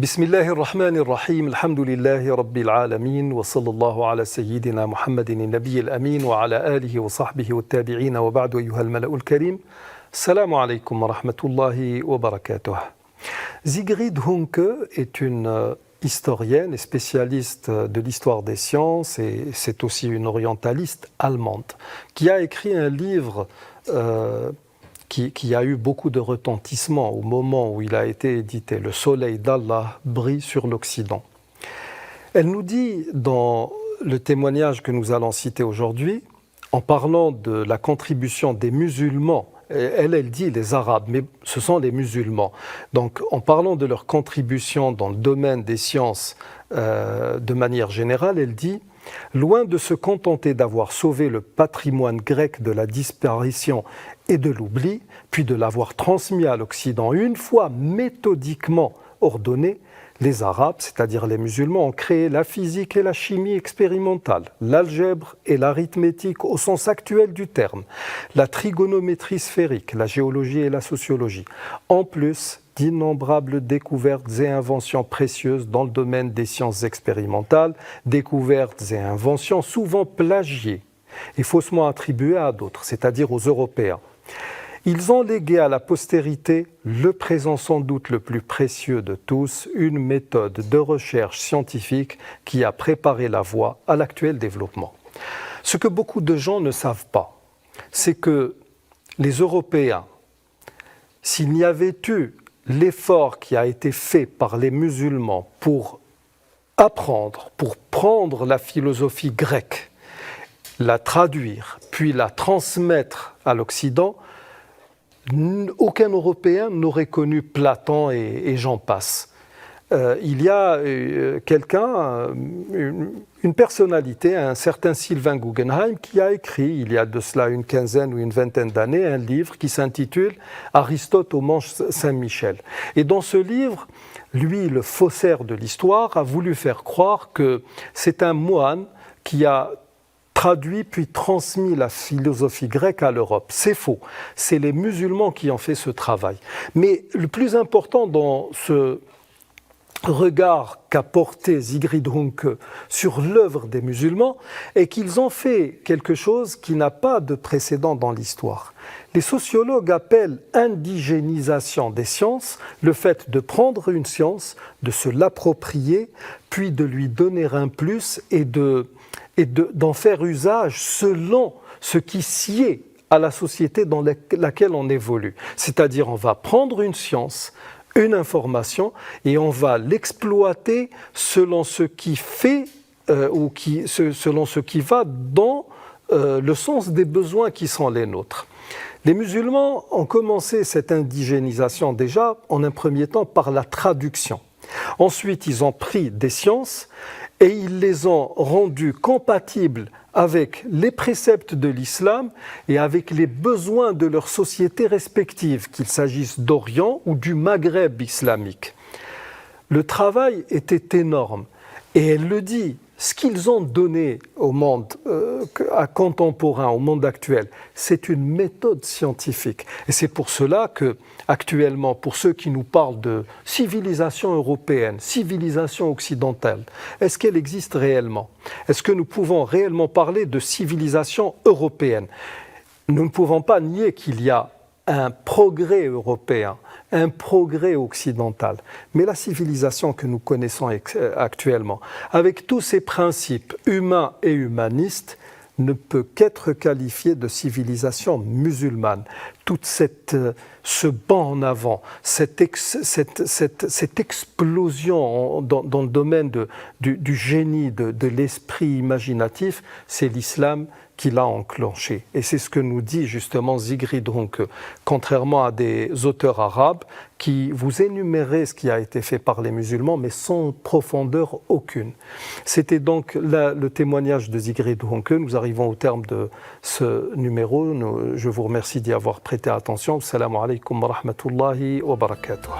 بسم الله الرحمن الرحيم الحمد لله رب العالمين وصلى الله على سيدنا محمد النبي الأمين وعلى آله وصحبه والتابعين وبعد أيها الملأ الكريم السلام عليكم ورحمة الله وبركاته. Sigrid Hunke est une historienne et spécialiste de l'histoire des sciences et c'est aussi une orientaliste allemande qui a écrit un livre qui a eu beaucoup de retentissement au moment où il a été édité. Le soleil d'Allah brille sur l'Occident. Elle nous dit dans le témoignage que nous allons citer aujourd'hui, en parlant de la contribution des musulmans, elle dit les Arabes, mais ce sont les musulmans. Donc en parlant de leur contribution dans le domaine des sciences de manière générale, elle dit « Loin de se contenter d'avoir sauvé le patrimoine grec de la disparition et de l'oubli, puis de l'avoir transmis à l'Occident une fois méthodiquement ordonné, les Arabes, c'est-à-dire les musulmans, ont créé la physique et la chimie expérimentale, l'algèbre et l'arithmétique au sens actuel du terme, la trigonométrie sphérique, la géologie et la sociologie, en plus d'innombrables découvertes et inventions précieuses dans le domaine des sciences expérimentales, découvertes et inventions souvent plagiées et faussement attribuées à d'autres, c'est-à-dire aux Européens. Ils ont légué à la postérité le présent sans doute le plus précieux de tous, une méthode de recherche scientifique qui a préparé la voie à l'actuel développement. Ce que beaucoup de gens ne savent pas, c'est que les Européens, s'il n'y avait eu l'effort qui a été fait par les musulmans pour apprendre, pour prendre la philosophie grecque, la traduire, puis la transmettre à l'Occident, aucun Européen n'aurait connu Platon et j'en passe. Il y a une personnalité, un certain Sylvain Guggenheim, qui a écrit, il y a de cela une quinzaine ou une vingtaine d'années, un livre qui s'intitule « Aristote au Manche Saint-Michel ». Et dans ce livre, lui, le faussaire de l'histoire, a voulu faire croire que c'est un moine qui a traduit puis transmis la philosophie grecque à l'Europe. C'est faux. C'est les musulmans qui ont fait ce travail. Mais le plus important dans ce regard qu'a porté Sigrid Hunke sur l'œuvre des musulmans est qu'ils ont fait quelque chose qui n'a pas de précédent dans l'histoire. Les sociologues appellent indigénisation des sciences le fait de prendre une science, de se l'approprier, puis de lui donner un plus et d'en faire usage selon ce qui sied à la société dans laquelle on évolue. C'est-à-dire on va prendre une science, une information, et on va l'exploiter selon ce qui fait selon ce qui va dans le sens des besoins qui sont les nôtres. Les musulmans ont commencé cette indigénisation déjà en un premier temps par la traduction. Ensuite, ils ont pris des sciences et ils les ont rendues compatibles avec les préceptes de l'islam et avec les besoins de leurs sociétés respectives, qu'il s'agisse d'Orient ou du Maghreb islamique. Le travail était énorme et elle le dit. Ce qu'ils ont donné au monde contemporain, au monde actuel, c'est une méthode scientifique. Et c'est pour cela que, actuellement, pour ceux qui nous parlent de civilisation européenne, civilisation occidentale, est-ce qu'elle existe réellement? Est-ce que nous pouvons réellement parler de civilisation européenne? Nous ne pouvons pas nier qu'il y a un progrès européen, un progrès occidental. Mais la civilisation que nous connaissons actuellement, avec tous ses principes humains et humanistes, ne peut qu'être qualifiée de civilisation musulmane. Toute ce bond en avant, cette explosion dans le domaine du génie, de l'esprit imaginatif, c'est l'islam qui l'a enclenché. Et c'est ce que nous dit justement Sigrid Hunke, contrairement à des auteurs arabes qui vous énuméraient ce qui a été fait par les musulmans, mais sans profondeur aucune. C'était donc le témoignage de Sigrid Hunke. Nous arrivons au terme de ce numéro. Je vous remercie d'y avoir prêté attention. Assalamu alaikum wa rahmatullahi wa barakatuh.